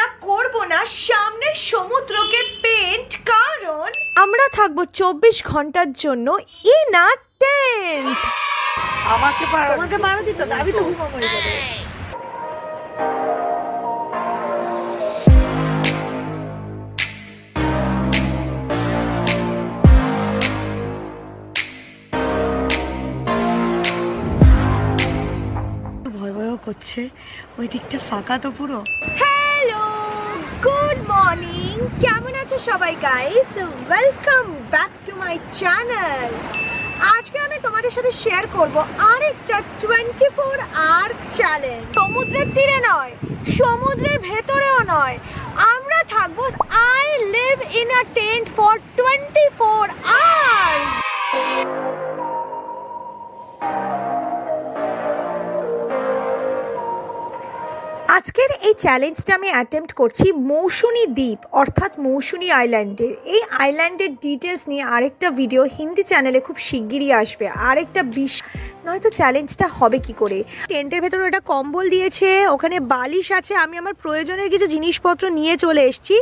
আমরা করব না সামনের সমুদ্রকে পেন্ট, কারণ আমরা থাকবো 24 ঘন্টার জন্য ইন আ টেন্ট। আমাকে মারা দিত, আমি তো ঘুমা মরে যাবে। করছে ওই দিকটা ফাঁকা তো পুরো। হ্যালো, গুড মর্নিং, কেমন আছো সবাই guys? Welcome back to my channel. আজকে আমি তোমাদের সাথে শেয়ার করব আরেকটা 24 আওয়ার চ্যালেঞ্জ। সমুদ্রের তীরে নয়, সমুদ্রের ভেতরেও নয়, আমরা থাকবো I live in a tent for 24 hours. আজকের এই চ্যালেঞ্জটা আমি অ্যাটেম্প্ট করছি মৌসুনি দ্বীপ অর্থাৎ মৌসুনি আইল্যান্ডের। এই আইল্যান্ডের ডিটেলস নিয়ে আরেকটা ভিডিও হিন্দি চ্যানেলে খুব শিগগিরই আসবে। আরেকটা নয়তো চ্যালেঞ্জটা হবে কি করে। টেন্টের ভেতরে একটা কম্বল দিয়েছে, ওখানে বালিশ আছে, আমি আমার প্রয়োজনের কিছু জিনিসপত্র নিয়ে চলে এসেছি।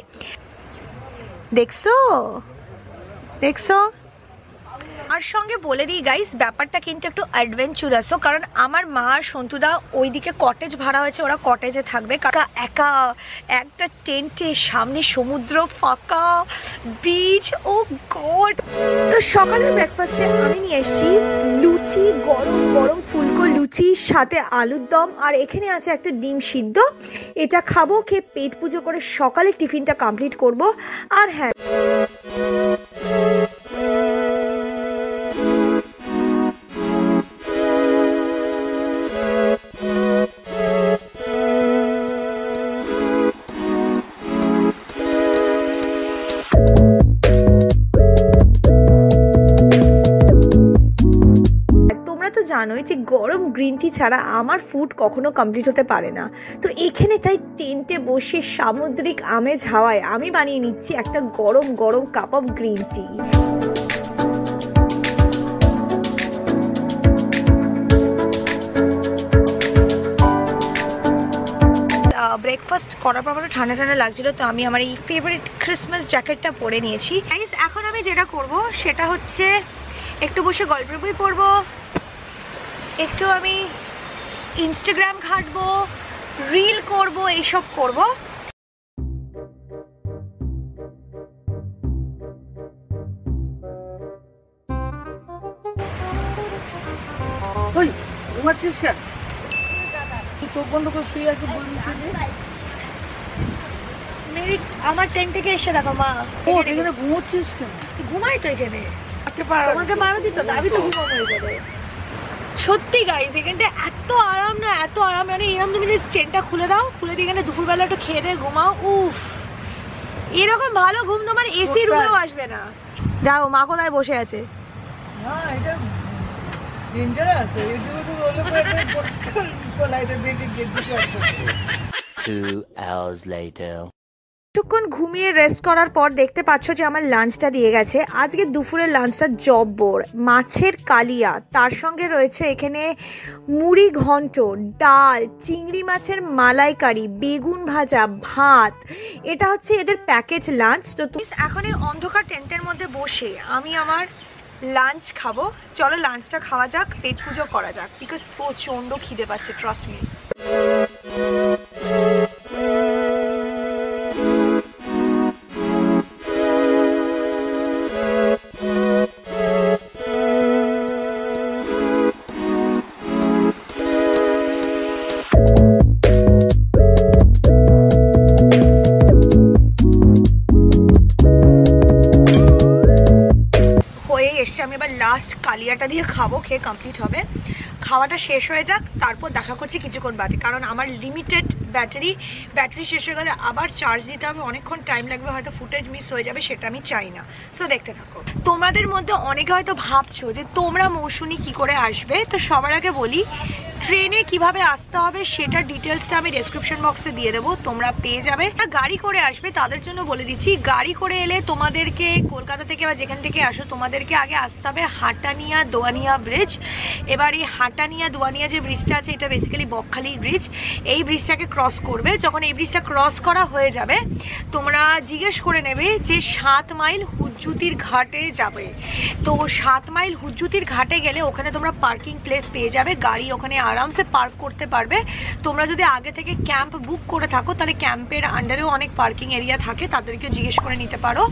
দেখছো দেখছো? আর সঙ্গে বলে দিই গাইস, ব্যাপারটা কিন্তু একটু অ্যাডভেঞ্চারাসও, কারণ আমার মা আর সন্তুদা ওইদিকে কটেজ ভাড়া হয়েছে, ওরা কটেজে থাকবে। একা একটা টেন্টে, সামনে সমুদ্র, ফাঁকা বিচ, ও গড। তো সকালের ব্রেকফাস্টে আমি নিয়ে এসেছি লুচি, গরম গরম ফুলকো লুচি, সাথে আলুর দম, আর এখানে আছে একটা ডিম সিদ্ধ। এটা খাবো, খেয়ে পেট পুজো করে সকালে টিফিনটা কমপ্লিট করব। আর হ্যাঁ, জানোই যে গরম গ্রিন টি ছাড়া আমার ফুড কখনো কমপ্লিট হতে পারে না। তো এখানে তাই টেন্টে বসে সামুদ্রিক আমেজ হাওয়ায় আমি বানিয়ে নিচ্ছি একটা গরম গরম cup of green tea. Breakfast করার পর আমার ঠান্ডা ঠান্ডা লাগছিল, তো আমি আমার এই ফেভারিট ক্রিসমাস জ্যাকেটটা পরে নিয়েছি। এখন আমি যেটা করব সেটা হচ্ছে একটু বসে গল্পের বই পড়বো, একটু আমি ইনস্টাগ্রাম ঘাঁটবো, রিল করব, এইসব করব। চোখ বন্ধ করে শুয়ে আছে, আমার টেন্ট থেকে এসে দেখো মা। ও এখানে ঘুমোচ্ছিস কেন? ঘুমাই তো এখানে। আমাকে মারা দিত, আমি তো ঘুমা মরে যাবে। সত্যি গাইস, এখানটা এত আরাম না, এত আরাম, মানে এরকম তুমি যে চেনটা খুলে দাও, খুলে দিয়ে এখানে দুপুরবেলা একটু খেয়ে দিয়ে ঘুমাও, উফ, এরকম ভালো ঘুম তোমার এসি রুমেও আসবে না। দেখো মা কোথায় বসে আছে। না এটা ডেঞ্জারাস, ইউটিউবে বলে কোলাইতে দেখে গেট 2 hours later. কিছুক্ষণ ঘুমিয়ে রেস্ট করার পর দেখতে পাচ্ছ যে আমার লাঞ্চটা দিয়ে গেছে। আজকে দুপুরের লাঞ্চটা জব্বর, মাছের কালিয়া, তার সঙ্গে রয়েছে এখানে মুড়ি ঘন্ট, ডাল, চিংড়ি মাছের মালাইকারি, বেগুন ভাজা, ভাত। এটা হচ্ছে এদের প্যাকেজ লাঞ্চ। তো এখন এই অন্ধকার টেন্টের মধ্যে বসে আমি আমার লাঞ্চ খাবো। চলো লাঞ্চটা খাওয়া যাক, পেট পুজো করা যাক, বিকজ প্রচণ্ড খিদে পাচ্ছে, ট্রাস্ট মি। আমি এবার লাস্ট কালিয়াটা দিয়ে খাবো, খেয়ে কমপ্লিট হবে। খাওয়াটা শেষ হয়ে যাক, তারপর দেখা করছি কিছুক্ষণ বাদে, কারণ আমার লিমিটেড ব্যাটারি শেষ হয়ে গেলে আবার চার্জ দিতে হবে, অনেকক্ষণ টাইম লাগবে, হয়তো ফুটেজ মিস হয়ে যাবে, সেটা আমি চাই না। সো দেখতে থাকো। তোমাদের মধ্যে অনেকে হয়তো ভাবছো যে তোমরা মৌসুনি কি করে আসবে। তো সবার আগে বলি, ট্রেনে কিভাবে আসতে হবে সেটার ডিটেলসটা আমি ডেসক্রিপশন বক্সে দিয়ে দেবো, তোমরা পেয়ে যাবে। গাড়ি করে আসবে তাদের জন্য বলে দিচ্ছি, গাড়ি করে এলে তোমাদেরকে কলকাতা থেকে বা যেখান থেকে আসো তোমাদেরকে আগে আসতে হবে হাটানিয়া দোয়ানিয়া ব্রিজ। এবার এই হাটানিয়া দোয়ানিয়া যে ব্রিজটা আছে এটা বেসিক্যালি বকখালি ব্রিজ। এই ব্রিজটাকে ক্রস করবে, যখন এই ব্রিজটা ক্রস করা হয়ে যাবে তোমরা জিজ্ঞেস করে নেবে যে 7 মাইল হুজ্জুতির ঘাটে যাবে। তো 7 মাইল হুজ্জুতির ঘাটে গেলে ওখানে তোমরা পার্কিং প্লেস পেয়ে যাবে, গাড়ি ওখানে আরামসে পার্ক করতে পারবে। তোমরা যদি আগে থেকে ক্যাম্প বুক করে থাকো তাহলে ক্যাম্পের আন্ডারেও অনেক পার্কিং এরিয়া থাকে, তাদেরকেও জিজ্ঞেস করে নিতে পারো।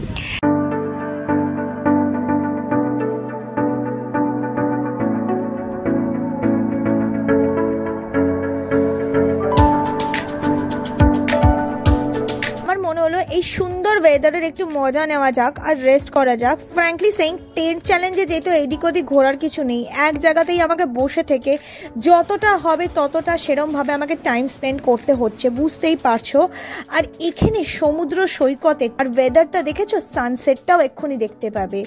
এই সুন্দর ওয়েদারের একটু মজা নেওয়া যাক আর রেস্ট করা যাক। ফ্র্যাঙ্কলি সেইং টেন্ট চ্যালেঞ্জে যেহেতু এদিক ওদিক ঘোরার কিছু নেই, এক জায়গাতেই আমাকে বসে থেকে যতটা হবে ততটা সেরমভাবে আমাকে টাইম স্পেন্ড করতে হচ্ছে, বুঝতেই পারছো। আর এখানে সমুদ্র সৈকতে আর ওয়েদারটা দেখেছো, সানসেটটাও এক্ষুনি দেখতে পাবে,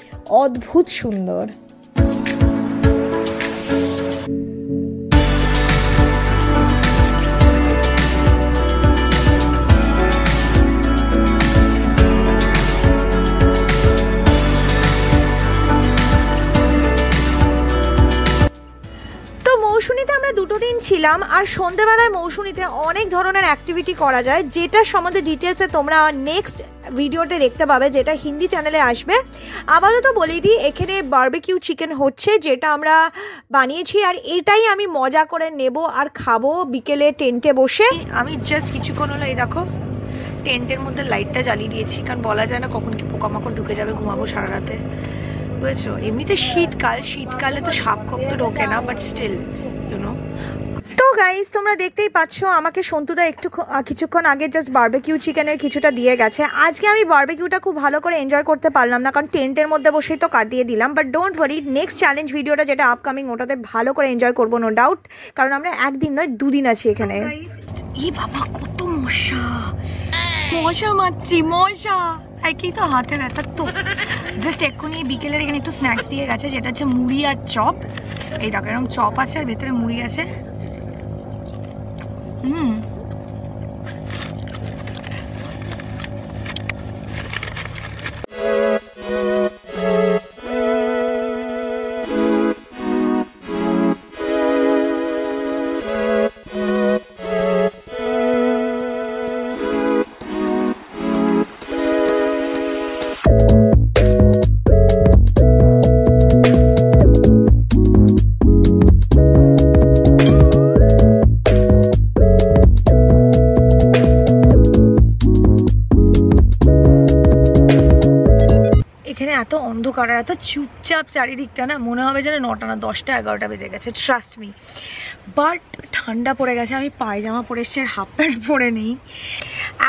অদ্ভুত সুন্দর। মৌসুনিতে আমরা 2 দিন ছিলাম, আর সন্ধ্যেবেলায় মৌসুনিতে অনেক ধরনের অ্যাক্টিভিটি করা যায়, যেটা সম্বন্ধে ডিটেলসে তোমরা নেক্সট ভিডিওতে দেখতে পাবে, যেটা হিন্দি চ্যানেলে আসবে। আপাতত বলেই দিই, এখানে বারবিকিউ চিকেন হচ্ছে যেটা আমরা বানিয়েছি, আর এটাই আমি মজা করে নেব আর খাবো বিকেলে টেন্টে বসে। আমি জাস্ট কিছুক্ষণ হলো এই দেখো টেন্টের মধ্যে লাইটটা জ্বালিয়ে দিয়েছি, কারণ বলা যায় না কখন কি পোকামাকড় ঢুকে যাবে, ঘুমাবো সারা রাতে, বুঝেছো। এমনিতে শীতকালে তো সাপ খোপ তো ঢোকে না, বাট স্টিল ইউনো। তো গাইস তোমরা দেখতেই পাচ্ছ আমাকে সন্তুদা কিছুক্ষণ আগে জাস্ট বারবিকিউ চিকেনের কিছুটা দিয়ে গেছে। আজকে আমি বারবিকিউটা খুব ভালো করে এনজয় করতে পারলাম না, কারণ টেন্টের মধ্যে বসেই তো কাটিয়ে দিলাম। But don't worry, next challenge ভিডিওটা যেটা আপকামিং ওটাতে ভালো করে এনজয় করবো, নো ডাউট, কারণ আমরা 1 দিন নয় 2 দিন আছি এখানে। এই বাবা কত মশা মারছি, মশা একই তো হাতে ব্যথা। তো জাস্ট এক্ষুনি বিকেলের এখানে একটু স্ন্যাক্স দিয়ে গেছে, যেটা হচ্ছে মুড়ি আর চপ। এই দেখো এরকম চপ আছে আর ভেতরে মুড়ি আছে। এত অন্ধকার আর এত চুপচাপ চারিদিকটা না, মনে হবে যেন 9টা না 10টা 11টা বেজে গেছে, ট্রাস্ট মি। বাট ঠান্ডা পড়ে গেছে, আমি পায়জামা পরে এসছি আর হাফ প্যান্ট পরে নেই।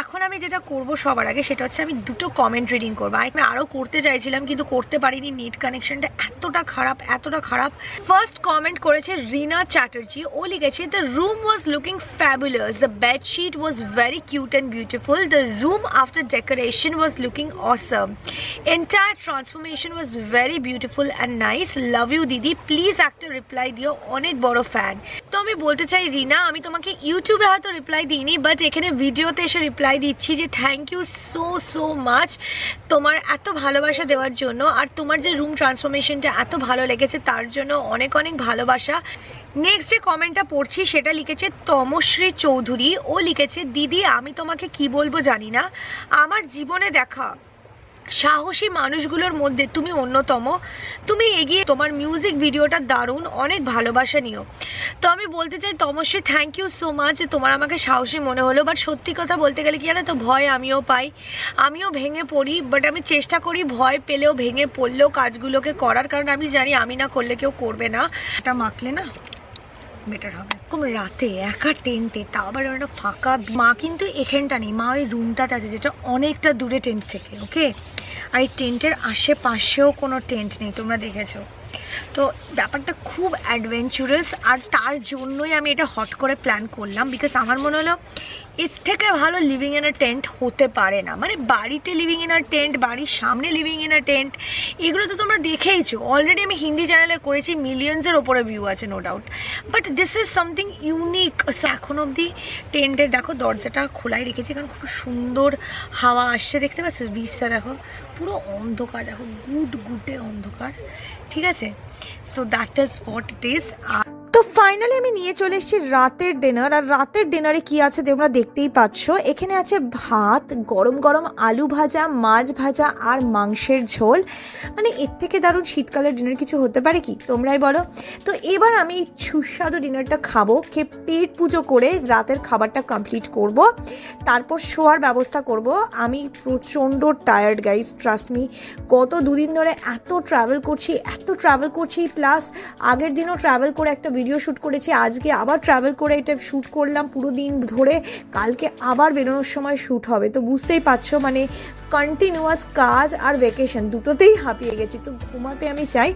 এখন আমি যেটা করব সবার আগে সেটা হচ্ছে আমি 2টো কমেন্ট রিডিং করবো। আমি আরও করতে চাইছিলাম কিন্তু করতে পারিনি, নেট কানেকশনটা এতটা খারাপ। ফার্স্ট কমেন্ট করেছে রিনা চ্যাটার্জি, ও লিখেছে the room was looking fabulous, the bedsheet was very cute and beautiful, the room after decoration was looking awesome, entire transformation was very beautiful and nice, love you দিদি, please একটা reply দিও, অনেক বড় fan. তো আমি বলতে চাই রিনা, আমি তোমাকে ইউটিউবে হয়তো রিপ্লাই দিইনি, বাট এখানে ভিডিওতে এসে রিপ্লাই দিচ্ছি যে থ্যাংক ইউ সো মাচ তোমার এত ভালোবাসা দেওয়ার জন্য, আর তোমার যে রুম ট্রান্সফরমেশনটা এত ভালো লেগেছে তার জন্য অনেক ভালোবাসা। নেক্সট যে কমেন্টটা পড়ছি সেটা লিখেছে তমশ্রী চৌধুরী, ও লিখেছে দিদি আমি তোমাকে কি বলবো জানি না, আমার জীবনে দেখা সাহসী মানুষগুলোর মধ্যে তুমি অন্যতম, তুমি এগিয়ে, তোমার মিউজিক ভিডিওটা দারুণ, অনেক ভালোবাসা নিও। তো আমি বলতে চাই Tamoshree thank you so much, তোমার আমাকে সাহসী মনে হলো। বাট সত্যি কথা বলতে গেলে কি জানো তো, ভয় আমিও পাই, আমিও ভেঙে পড়ি, বাট আমি চেষ্টা করি ভয় পেলেও ভেঙে পড়লেও কাজগুলোকে করার, কারণ আমি জানি আমি না করলে কেউ করবে না। এটা মাখলে না বেটার হবে। এরকম রাতে একা টেন্টে, তাও আবার একটা ফাঁকা, মা কিন্তু এখানটা নেই, মা ওই রুমটাতে আছে যেটা অনেকটা দূরে টেন্ট থেকে, ওকে। আর এই টেন্টের আশেপাশেও কোনো টেন্ট নেই, তোমরা দেখেছো তো, ব্যাপারটা খুব অ্যাডভেঞ্চারাস। আর তার জন্যই আমি এটা হট করে প্ল্যান করলাম, বিকজ আমার মনে হলো এর থেকে ভালো লিভিং ইন আ টেন্ট হতে পারে না। মানে বাড়িতে লিভিং ইন আ টেন্ট, বাড়ির সামনে লিভিং ইন আ টেন্ট, এগুলো তো তোমরা দেখেইছো অলরেডি। আমি হিন্দি চ্যানেলে করেছি, মিলিয়ন্সের ওপরে ভিউ আছে no doubt, but this is something unique. এখন অবধি টেন্টের দেখো দরজাটা খোলাই রেখেছি কারণ খুব সুন্দর হাওয়া আসছে, দেখতে পাচ্ছ বীজটা দেখো পুরো অন্ধকার, দেখো গুটে অন্ধকার, ঠিক আছে। So that is what it is. তো ফাইনালি আমি নিয়ে চলে এসেছি রাতের ডিনার। আর রাতের ডিনারে কি আছে তোমরা দেখতেই পাচ্ছ। এখানে আছে ভাত, গরম গরম আলু ভাজা, মাছ ভাজা আর মাংসের ঝোল। মানে এর থেকে দারুণ শীতকালের ডিনার কিছু হতে পারে কি, তোমরাই বলো। তো এবার আমি সুস্বাদু ডিনারটা খাবো, খেয়ে পেট পুজো করে রাতের খাবারটা কমপ্লিট করব, তারপর শোয়ার ব্যবস্থা করব। আমি প্রচণ্ড টায়ার্ড গাইস, ট্রাস্ট মি। গত দুদিন ধরে এত ট্রাভেল করছি, প্লাস আগের দিনও ট্রাভেল করে একটা ভিডিও শ্যুট করেছি, আজকে আবার ট্রাভেল করে এটা শ্যুট করলাম পুরো দিন ধরে, কালকে আবার বেরোনোর সময় শ্যুট হবে। তো বুঝতেই পারছো মানে কন্টিনিউয়াস কাজ আর ভ্যাকেশন দুটোতেই হাঁপিয়ে গেছি। তো ঘুমাতে আমি চাই।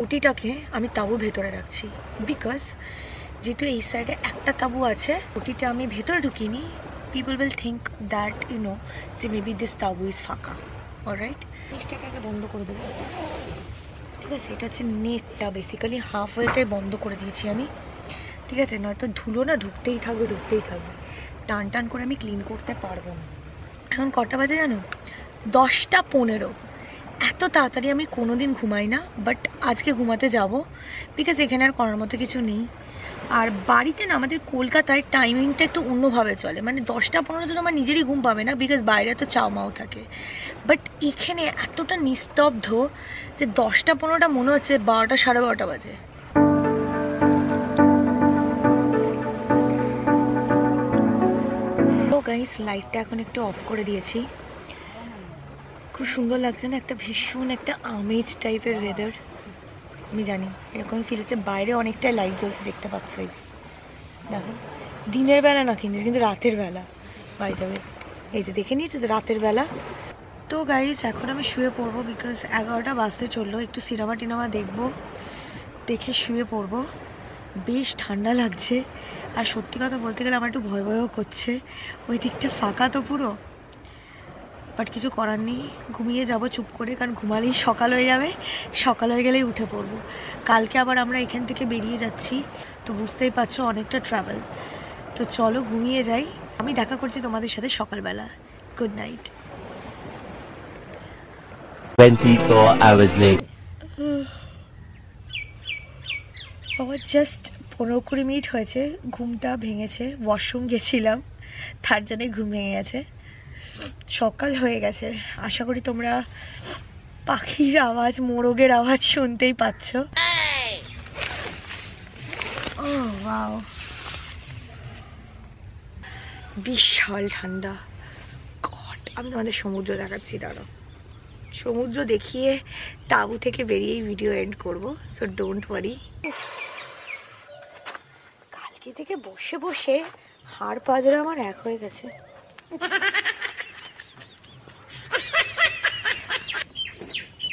ওটিটাকে আমি তাঁবুর ভেতরে রাখছি বিকজ যেহেতু এই সাইডে একটা তাঁবু আছে, ওটিটা আমি ভেতরে ঢুকিনি। People will think that you know যে মেবি দিস তাঁবু ইজ ফাঁকা। অলরাইট, জিনিসটাকে আগে বন্ধ করে দেবো, ঠিক আছে। এটা হচ্ছে নেটটা, বেসিক্যালি হাফ ওয়েতে বন্ধ করে দিয়েছি আমি, ঠিক আছে। নয়তো ধুলো না ঢুকতেই থাকবে, টান টান করে আমি ক্লিন করতে পারবো না। এখন কটা বাজে জানো? 10:15। এত তাড়াতাড়ি আমি কোনো দিন ঘুমাই না, বাট আজকে ঘুমাতে যাব বিকজ এখানে আর করার মতো কিছু নেই। আর বাড়িতে না আমাদের কলকাতায় টাইমিংটা একটু অন্যভাবে চলে, মানে 10:15 তো তোমার নিজেরই ঘুম পাবে না বিকজ বাইরে তো চাউমাও থাকে, বাট এখানে এতটা নিস্তব্ধ যে 10:15 মনে হচ্ছে 12টা 12:30 বাজে। তো গাইস লাইটটা এখন একটু অফ করে দিয়েছি। খুব সুন্দর লাগছে না? একটা ভীষণ একটা আমেজ টাইপের ওয়েদার। আমি জানি এরকম ফিল হচ্ছে। বাইরে অনেকটাই লাইট জ্বলছে, দেখতে পাচ্ছ এই যে দেখো। দিনের বেলা না কিন্তু রাতের বেলা, বাই দ্য ওয়ে এই যে দেখে নিয়েছো তো রাতের বেলা। তো গাইস এখন আমি শুয়ে পড়বো বিকজ 11টা বাজতে চললো। একটু সিনেমা টিনেমা দেখবো, দেখে শুয়ে পড়বো। বেশ ঠান্ডা লাগছে, আর সত্যি কথা বলতে গেলে আমার একটু ভয় ভয়ও করছে। ওই দিকটা ফাঁকা তো পুরো, বাট কিছু করার নেই, ঘুমিয়ে যাব চুপ করে, কারণ ঘুমালেই সকাল হয়ে যাবে, সকাল হয়ে গেলেই উঠে পড়বো। কালকে আবার আমরা এখান থেকে বেরিয়ে যাচ্ছি, তো বুঝতেই পারছো অনেকটা ট্রাভেল। তো চলো ঘুমিয়ে যাই, আমি দেখা করছি তোমাদের সাথে সকালবেলা। Good night. 24 hours later. আমার জাস্ট 15-20 মিনিট হয়েছে ঘুমটা ভেঙেছে, ওয়াশরুম গেছিলাম তার জন্যই ঘুম ভেঙে গেছে। সকাল হয়ে গেছে, আশা করি তোমরা পাখির আওয়াজ, মোরগের আওয়াজ শুনতেই পাচ্ছ। ও ওয়াও, বিশাল ঠান্ডা। গড, আমি তোমাদের সমুদ্র দেখাচ্ছি, দাঁড়াও। সমুদ্র দেখিয়ে তাঁবু থেকে বেরিয়েই ভিডিও এন্ড করবো, সো ডোন্ট ওয়ারি। কালকে থেকে বসে বসে হাড় পাজরা আমার এক হয়ে গেছে।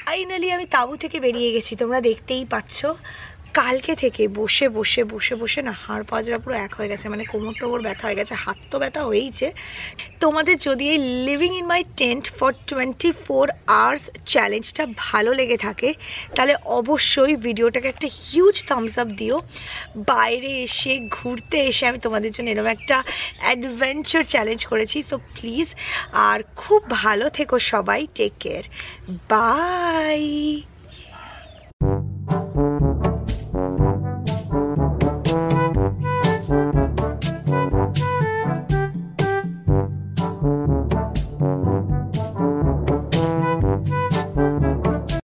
ফাইনালি আমি তাঁবু থেকে বেরিয়ে গেছি, তোমরা দেখতেই পাচ্ছ। কালকে থেকে বসে বসে বসে বসে না হাড় পাজরা পুরো এক হয়ে গেছে, মানে কোমর টোমর ব্যথা হয়ে গেছে, হাত তো ব্যথা হয়েইছে। তোমাদের যদি এই living in my tent for 24 hours চ্যালেঞ্জটা ভালো লেগে থাকে তাহলে অবশ্যই ভিডিওটাকে একটা হিউজ থামস আপ দিও। বাইরে এসে ঘুরতে এসে আমি তোমাদের জন্য এরকম একটা অ্যাডভেঞ্চার চ্যালেঞ্জ করেছি, সো প্লিজ। আর খুব ভালো থেকো সবাই, টেক কেয়ার, বাই।